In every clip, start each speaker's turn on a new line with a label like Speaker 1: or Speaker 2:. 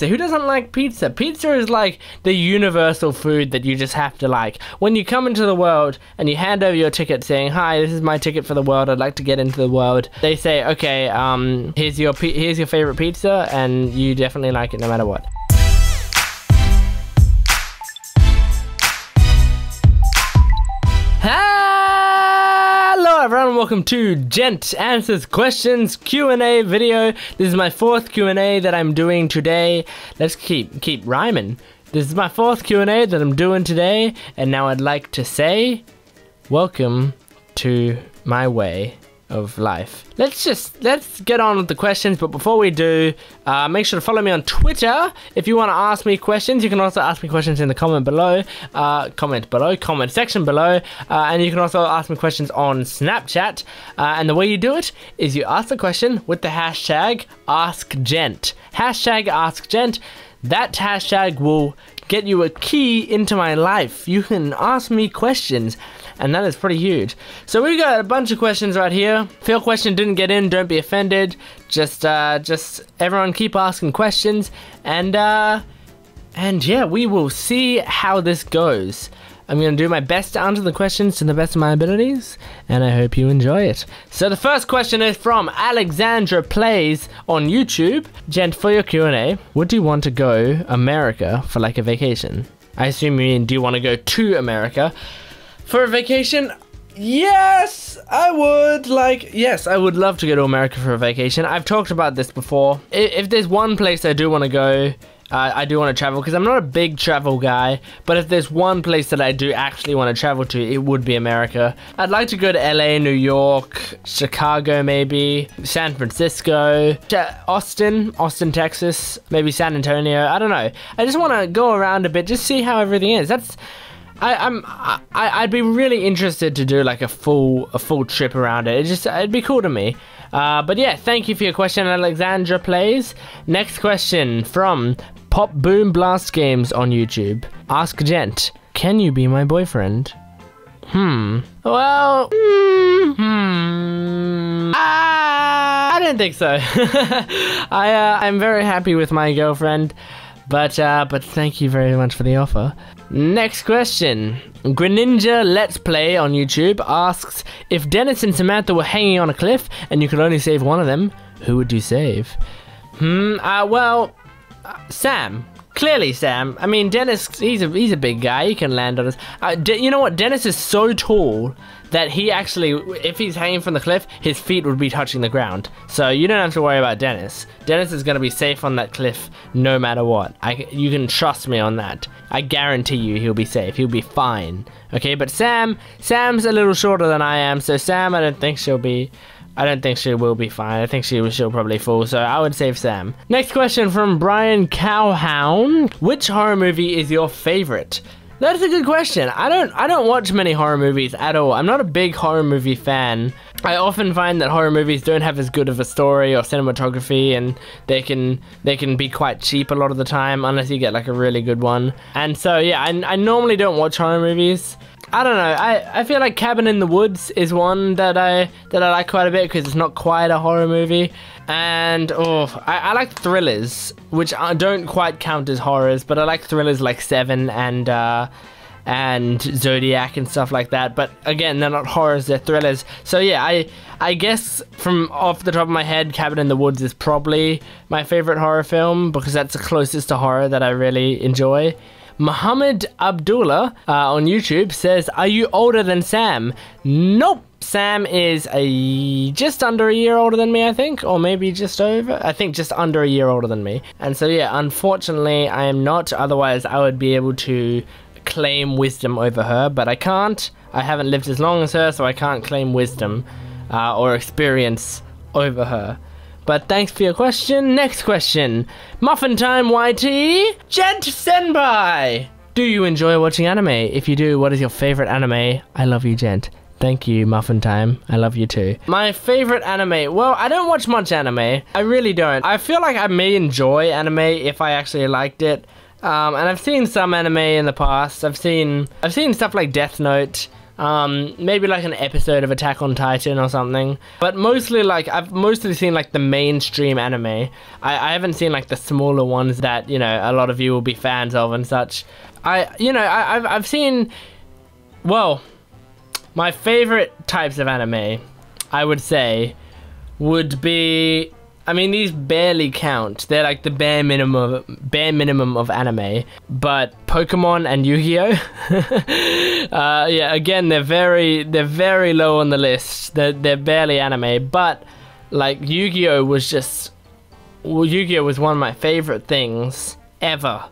Speaker 1: So who doesn't like pizza? Pizza is like the universal food that you just have to like. When you come into the world and you hand over your ticket saying, "Hi, this is my ticket for the world. I'd like to get into the world." They say, "Okay, here's your favorite pizza," and you definitely like it no matter what. Hello everyone, welcome to Gent Answers Questions Q&A video. This is my fourth Q&A that I'm doing today. Let's keep rhyming. This is my fourth Q&A that I'm doing today, and now I'd like to say, welcome to my way of life. Let's get on with the questions, but before we do, make sure to follow me on Twitter if you want to ask me questions. You can also ask me questions in the comment section below, and you can also ask me questions on Snapchat, and the way you do it is you ask the question with the hashtag AskGent. Hashtag AskGent. That hashtag will get you a key into my life. You can ask me questions, and that is pretty huge. So we got a bunch of questions right here. If your question didn't get in, don't be offended. Just everyone keep asking questions, and yeah, we will see how this goes. I'm gonna do my best to answer the questions to the best of my abilities, and I hope you enjoy it. So the first question is from AlexandrePlays on YouTube. Gent, for your Q&A, would you want to go America for like a vacation? I assume you mean, do you want to go to America for a vacation? Yes, I would. Yes, I would love to go to America for a vacation. I've talked about this before. If there's one place I do want to go, I do want to travel, because I'm not a big travel guy, but if there's one place that I do actually want to travel to, it would be America. I'd like to go to LA, New York, Chicago maybe, San Francisco, Austin, Texas, maybe San Antonio. I don't know. I just want to go around a bit, just see how everything is. I'd be really interested to do like a full trip around it. It'd be cool to me. But yeah, thank you for your question, AlexandrePlays. Next question from PopBoom Blast Games on YouTube. Ask Gent, can you be my boyfriend? Well, I don't think so. I'm very happy with my girlfriend, but thank you very much for the offer. Next question. Greninja Let's Play on YouTube asks, if Dennis and Samantha were hanging on a cliff and you could only save one of them, who would you save? Well, Sam. Clearly Sam. I mean, Dennis, he's a big guy. He can land on us. You know what? Dennis is so tall that he actually, if he's hanging from the cliff, his feet would be touching the ground. So you don't have to worry about Dennis. Dennis is going to be safe on that cliff no matter what. You can trust me on that. I guarantee you he'll be safe. He'll be fine. Okay, but Sam's a little shorter than I am, so Sam, I don't think she will be fine. I think she'll probably fall, so I would save Sam. Next question from Brian Cowhound. Which horror movie is your favorite? That's a good question. I don't watch many horror movies at all. I'm not a big horror movie fan. I often find that horror movies don't have as good of a story or cinematography, and they can be quite cheap a lot of the time unless you get like a really good one. And so yeah, I normally don't watch horror movies. I don't know, I feel like Cabin in the Woods is one that I like quite a bit because it's not quite a horror movie. And I like thrillers, which don't quite count as horrors, but I like thrillers like Seven and Zodiac and stuff like that. But again, they're not horrors, they're thrillers. So yeah, I guess from off the top of my head, Cabin in the Woods is probably my favorite horror film because that's the closest to horror that I really enjoy. Muhammad Abdullah on YouTube says, are you older than Sam? Nope. Sam is just under a year older than me, I think, or maybe just over. I think just under a year older than me. And so yeah, unfortunately I am not, otherwise I would be able to claim wisdom over her, but I can't. I haven't lived as long as her, so I can't claim wisdom or experience over her. But thanks for your question. Next question. Muffin Time YT. Gent Senpai. Do you enjoy watching anime? If you do, what is your favorite anime? I love you, Gent. Thank you, Muffin Time. I love you too. My favorite anime. Well, I don't watch much anime. I really don't. I feel like I may enjoy anime if I actually liked it. And I've seen some anime in the past. I've seen stuff like Death Note, Maybe like an episode of Attack on Titan or something. But mostly like, I've mostly seen like the mainstream anime. I haven't seen like the smaller ones that, you know, a lot of you will be fans of and such. I've seen, well, my favorite types of anime, I would say, would be, I mean, these barely count. They're like the bare minimum of anime. But Pokemon and Yu-Gi-Oh! Yeah, again, they're very low on the list. They're barely anime. But like Yu-Gi-Oh! Was just, well, Yu-Gi-Oh! Was one of my favorite things ever.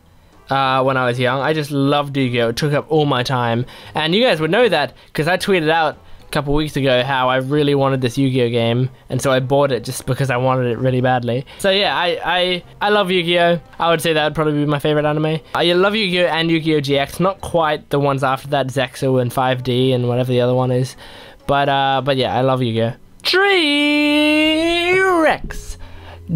Speaker 1: When I was young, I just loved Yu-Gi-Oh! It took up all my time. And you guys would know that because I tweeted out couple weeks ago how I really wanted this Yu-Gi-Oh game, and so I bought it just because I wanted it really badly. So yeah, I love Yu-Gi-Oh. I would say that would probably be my favorite anime. I love Yu-Gi-Oh and Yu-Gi-Oh GX, not quite the ones after that, Zexu and 5D and whatever the other one is, but yeah, I love Yu-Gi-Oh. T-Rex,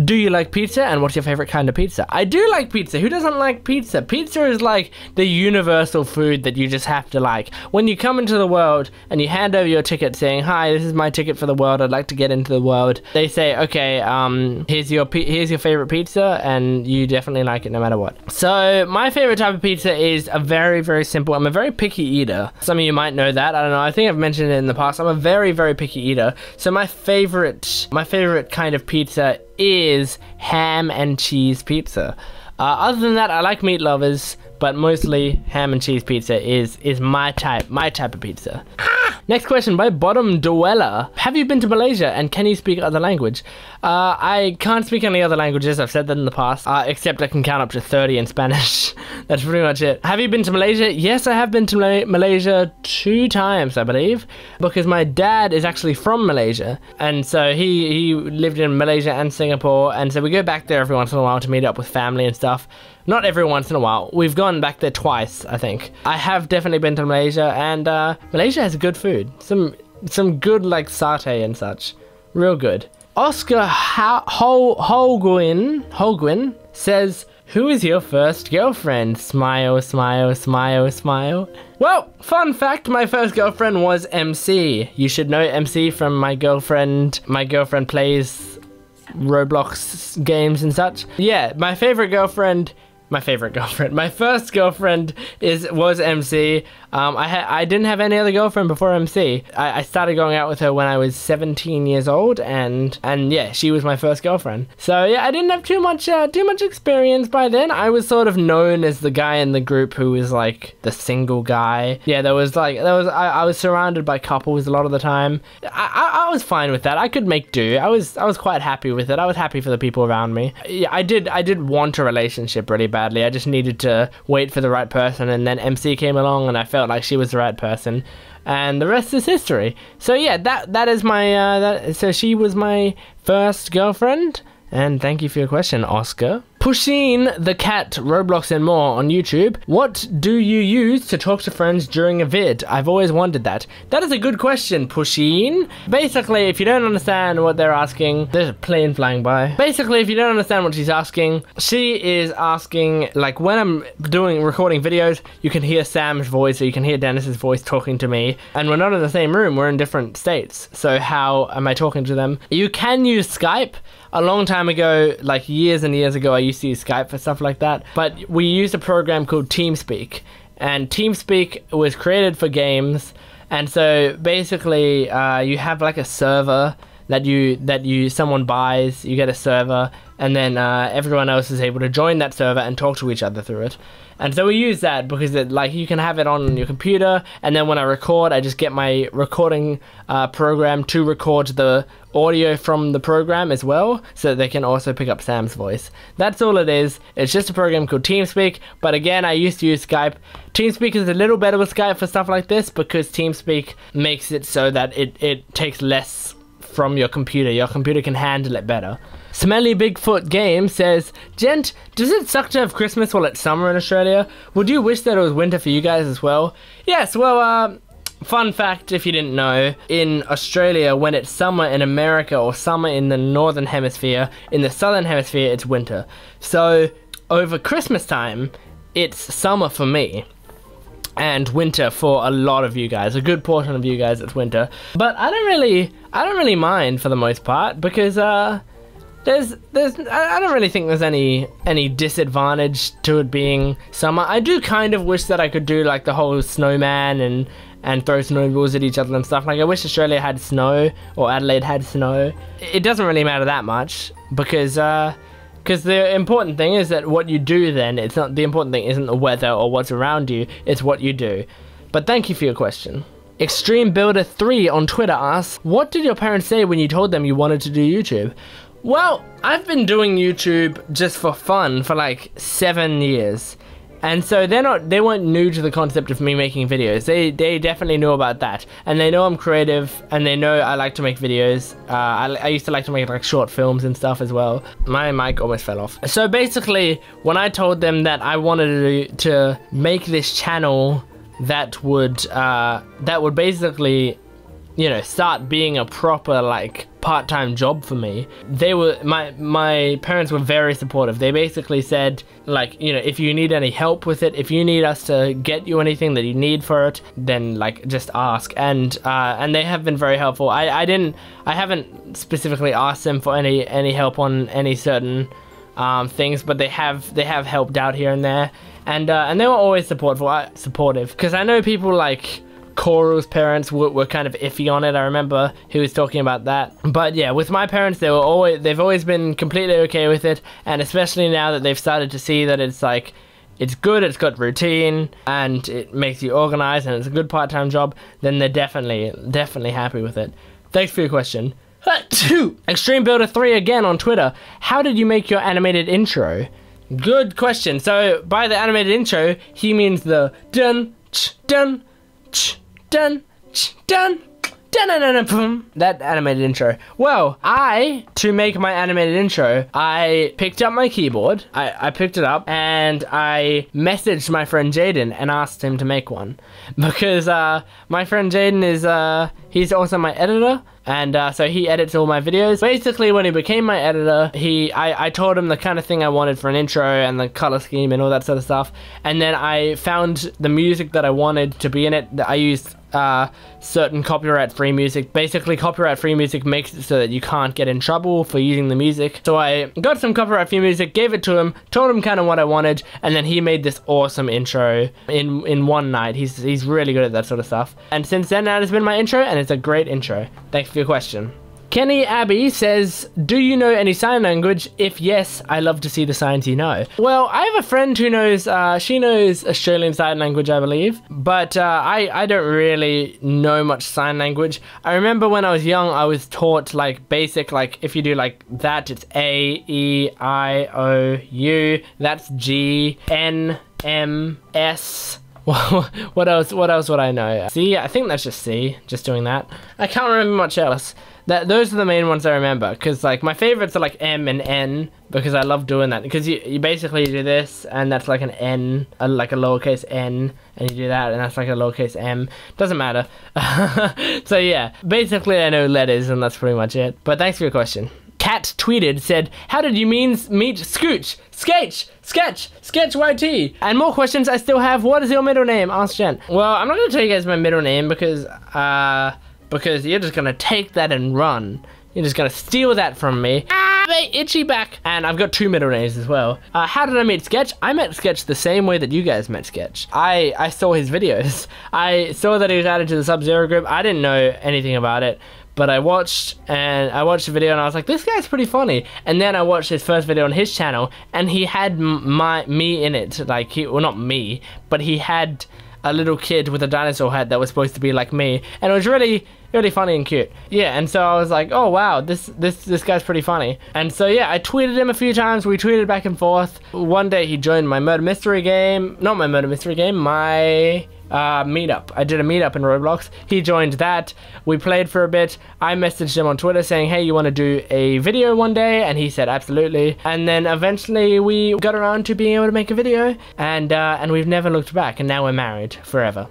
Speaker 1: do you like pizza, and what's your favorite kind of pizza? I do like pizza. Who doesn't like pizza? Pizza is like the universal food that you just have to like. When you come into the world and you hand over your ticket saying, "Hi, this is my ticket for the world. I'd like to get into the world." They say, "Okay, here's your favorite pizza," and you definitely like it no matter what. So my favorite type of pizza is a very, very simple. I'm a very picky eater. Some of you might know that. I don't know. I think I've mentioned it in the past. I'm a very, very picky eater. So my favorite kind of pizza is ham and cheese pizza. Other than that, I like meat lovers, but mostly ham and cheese pizza is my type of pizza. Next question by Bottom Dweller. Have you been to Malaysia, and can you speak other language? I can't speak any other languages. I've said that in the past, except I can count up to 30 in Spanish. That's pretty much it. Have you been to Malaysia? Yes, I have been to Malaysia 2 times, I believe, because my dad is actually from Malaysia, and so he lived in Malaysia and Singapore, and so we go back there every once in a while to meet up with family and stuff. Not every once in a while. We've gone back there twice, I think. I have definitely been to Malaysia, and Malaysia has good food. Some good like satay and such. Real good. Oscar Holguin says, "Who is your first girlfriend?" Smile, smile, smile, smile. Well, fun fact, my first girlfriend was MC. You should know MC from my girlfriend. My girlfriend plays Roblox games and such. Yeah, my first girlfriend was MC. I didn't have any other girlfriend before MC. I started going out with her when I was 17 years old, and yeah, she was my first girlfriend. So yeah, I didn't have too much experience by then. I was sort of known as the guy in the group who was like the single guy. Yeah, I was surrounded by couples a lot of the time. I was fine with that. I could make do. I was quite happy with it. I was happy for the people around me. Yeah, I did want a relationship really badly. I just needed to wait for the right person, and then MC came along, and I felt like she was the right person, and the rest is history. So yeah, that is my so she was my first girlfriend. And thank you for your question, Oscar. Pusheen the Cat, Roblox and more on YouTube. What do you use to talk to friends during a vid? I've always wondered that. That is a good question, Pusheen. Basically, if you don't understand what they're asking, there's a plane flying by. Basically, if you don't understand what she's asking, she is asking, like, when I'm recording videos, you can hear Sam's voice or you can hear Dennis's voice talking to me, and we're not in the same room, we're in different states. So how am I talking to them? You can use Skype. A long time ago, like years and years ago, I used to use Skype for stuff like that. But we used a program called TeamSpeak. And TeamSpeak was created for games. And so basically, you have like a server that someone buys. You get a server, and then everyone else is able to join that server and talk to each other through it. And so we use that because you can have it on your computer, and then when I record, I just get my recording program to record the audio from the program as well, so they can also pick up Sam's voice. That's all it is. It's just a program called TeamSpeak, but again, I used to use Skype. TeamSpeak is a little better with Skype for stuff like this because TeamSpeak makes it so that it takes less from your computer. Your computer can handle it better. Smelly Bigfoot Game says, Gent, does it suck to have Christmas while it's summer in Australia? Would you wish that it was winter for you guys as well? Yes, well, fun fact if you didn't know, in Australia, when it's summer in America or summer in the northern hemisphere, in the southern hemisphere, it's winter. So, over Christmas time, it's summer for me. and winter for a lot of you guys. A good portion of you guys, it's winter. But I don't really mind for the most part, because I don't really think there's any disadvantage to it being summer. I do kind of wish that I could do like the whole snowman and throw snowballs at each other and stuff. Like, I wish Australia had snow, or Adelaide had snow. It doesn't really matter that much, because the important thing is that what you do then, it's not, the important thing isn't the weather or what's around you, it's what you do. But thank you for your question. ExtremeBuilder3 on Twitter asks, what did your parents say when you told them you wanted to do YouTube? Well, I've been doing YouTube just for fun for like 7 years. And so they weren't new to the concept of me making videos. They definitely knew about that. And they know I'm creative, and they know I like to make videos. I used to like to make like short films and stuff as well. My mic almost fell off. So basically, when I told them that I wanted to make this channel that would basically, you know, start being a proper like part-time job for me, my parents were very supportive. They basically said, like, you know, if you need any help with it, if you need us to get you anything that you need for it, then like just ask. And they have been very helpful. I haven't specifically asked them for any help on any certain things, but they have helped out here and there, and they were always supportive, because I know people like Coral's parents were kind of iffy on it. I remember he was talking about that. But yeah, with my parents, they've always been completely okay with it, and especially now that they've started to see that it's like, it's good, it's got routine, and it makes you organized, and it's a good part-time job, then they're definitely happy with it. Thanks for your question. ExtremeBuilder3 again on Twitter. How did you make your animated intro? Good question. So by the animated intro, he means the dun, ch, dun, ch, dun, ch, dun, that animated intro. Well, to make my animated intro, I picked up my keyboard, I picked it up, and I messaged my friend Jaden and asked him to make one. Because my friend Jaden is, he's also my editor, and so he edits all my videos. Basically, when he became my editor, I told him the kind of thing I wanted for an intro and the color scheme and all that sort of stuff. And then I found the music that I wanted to be in it. I used certain copyright-free music. Basically, copyright-free music makes it so that you can't get in trouble for using the music. So I got some copyright-free music, gave it to him, told him kind of what I wanted, and then he made this awesome intro in one night. He's really good at that sort of stuff. And since then, that has been my intro, and it's a great intro. Thanks for your question. Kenny Abbey says, do you know any sign language? If yes, I love to see the signs you know. Well, I have a friend who knows, she knows Australian Sign Language, I believe, but I don't really know much sign language. I remember when I was young, I was taught like basic, like if you do like that, it's A, E, I, O, U, that's G, N, M, S. What else would I know? C, I think that's just C, just doing that. I can't remember much else. Those are the main ones I remember, because like my favorites are like M and N, because I love doing that, because you basically do this, and that's like an N, like a lowercase n, and you do that, and that's like a lowercase m. Doesn't matter. So yeah, basically I know letters, and that's pretty much it. But thanks for your question. Kat tweeted, said, how did you meet Scooch? Sketch YT. And more questions I still have. What is your middle name? Ask Gent. Well, I'm not gonna tell you guys my middle name, because you're just gonna take that and run. You're just gonna steal that from me. Itchy back. And I've got 2 middle names as well. How did I meet Sketch? I met Sketch the same way that you guys met Sketch. I saw his videos. I saw that he was added to the Sub-Zero group. I didn't know anything about it, but I watched the video and I was like, this guy's pretty funny. And then I watched his first video on his channel, and he had me in it. Like, well, not me, but he had a little kid with a dinosaur head that was supposed to be like me, and it was really funny and cute. Yeah, and so I was like, oh wow, this guy's pretty funny. And so yeah, I tweeted him a few times, we tweeted back and forth. One day he joined my murder mystery game, not my murder mystery game, my meetup. I did a meetup in Roblox. He joined that. We played for a bit. I messaged him on Twitter saying, hey, you want to do a video one day? And he said, absolutely. And then eventually we got around to being able to make a video, and we've never looked back, and now we're married forever.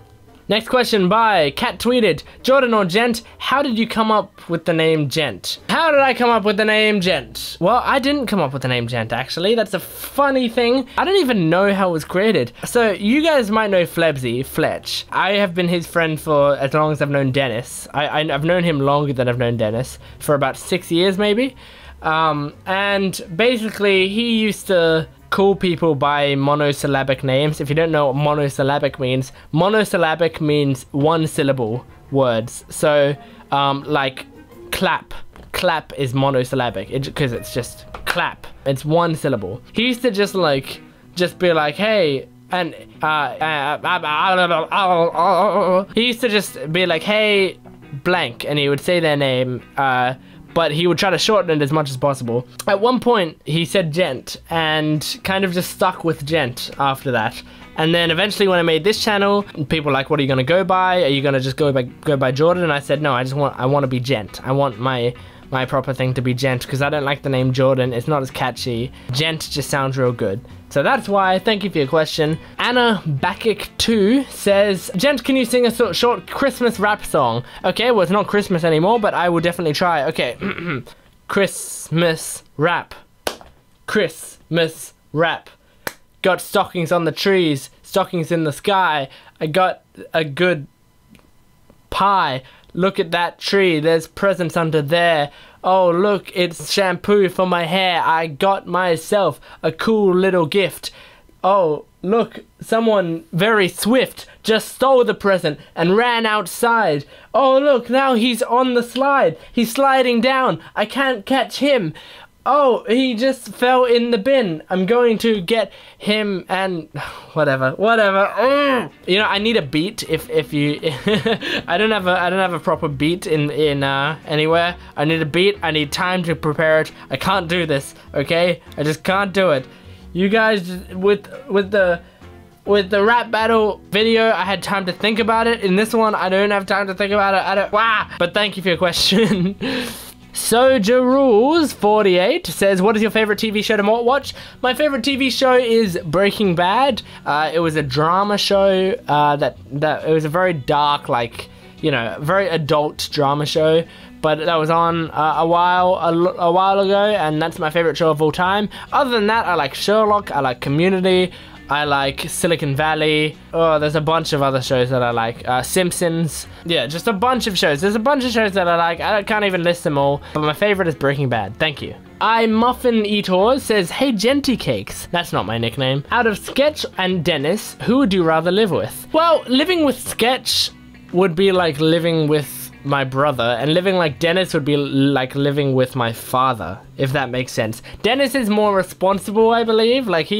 Speaker 1: Next question by Cat tweeted, Jordan or Gent, how did you come up with the name Gent? How did I come up with the name Gent? Well, I didn't come up with the name Gent, actually. That's a funny thing. I don't even know how it was created. So you guys might know Fletch. I have been his friend for as long as I've known Dennis. I've known him longer than I've known Dennis, for about 6 years maybe. And basically he used to call people by monosyllabic names. If you don't know what monosyllabic means means one syllable words. So like clap is monosyllabic because it's just clap. It's one syllable. He used to just be like, hey, and he used to just be like, hey, blank, and he would say their name, but he would try to shorten it as much as possible. At one point, he said Gent, and kind of just stuck with Gent after that. And then eventually when I made this channel, people were like, what are you gonna go by? Are you gonna just go by Jordan? And I said, no, I want to be Gent. I want my proper thing to be Gent, because I don't like the name Jordan. It's not as catchy. Gent just sounds real good. So that's why. Thank you for your question. Anna Bakic 2 says, Gent, can you sing a short Christmas rap song? Okay, well, it's not Christmas anymore, but I will definitely try. Okay. Christmas rap. Christmas rap. Got stockings on the trees, stockings in the sky. I got a good pie. Look at that tree, there's presents under there. Oh look, it's shampoo for my hair. I got myself a cool little gift. Oh look, someone very swift just stole the present and ran outside. Oh look, now he's on the slide. He's sliding down. I can't catch him. Oh, he just fell in the bin. I'm going to get him and whatever. You know, I need a beat. If you, I don't have a proper beat in anywhere. I need a beat. I need time to prepare it. I can't do this. Okay, I just can't do it. You guys with the rap battle video, I had time to think about it. In this one, I don't have time to think about it. But thank you for your question. Soja Rules 48 says, what is your favorite TV show to watch? My favorite TV show is Breaking Bad. It was a drama show that it was a very dark, like, you know, very adult drama show, but that was on a while ago, and that's my favorite show of all time. Other than that, I like Sherlock, I like Community, I like Silicon Valley. Oh, there's a bunch of other shows that I like. Simpsons. Yeah, just a bunch of shows. There's a bunch of shows that I like. I can't even list them all, but my favorite is Breaking Bad. Thank you. I Muffin Eators says, hey Genty Cakes. That's not my nickname. Out of Sketch and Dennis, who would you rather live with? Well, living with Sketch would be like living with my brother, and living like Dennis would be like living with my father, if that makes sense. Dennis is more responsible, I believe. Like,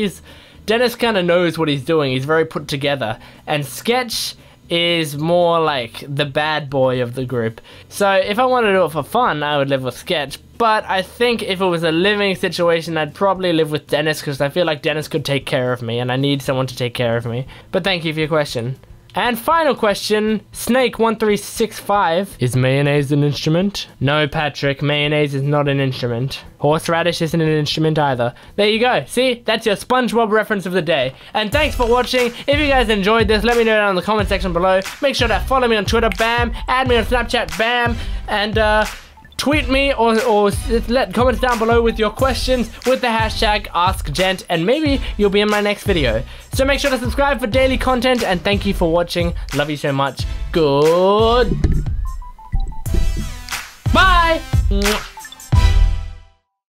Speaker 1: Dennis kind of knows what he's doing. He's very put together. And Sketch is more like the bad boy of the group. So if I wanted to do it for fun, I would live with Sketch. But I think if it was a living situation, I'd probably live with Dennis, because I feel like Dennis could take care of me, and I need someone to take care of me. But thank you for your question. And final question, Snake1365. Is mayonnaise an instrument? No, Patrick, mayonnaise is not an instrument. Horseradish isn't an instrument either. There you go. See, that's your SpongeBob reference of the day. And thanks for watching. If you guys enjoyed this, let me know down in the comment section below. Make sure to follow me on Twitter, bam. Add me on Snapchat, bam. And tweet me or let comments down below with your questions with the hashtag AskGent, and maybe you'll be in my next video. So make sure to subscribe for daily content, and thank you for watching. Love you so much. Good. Bye.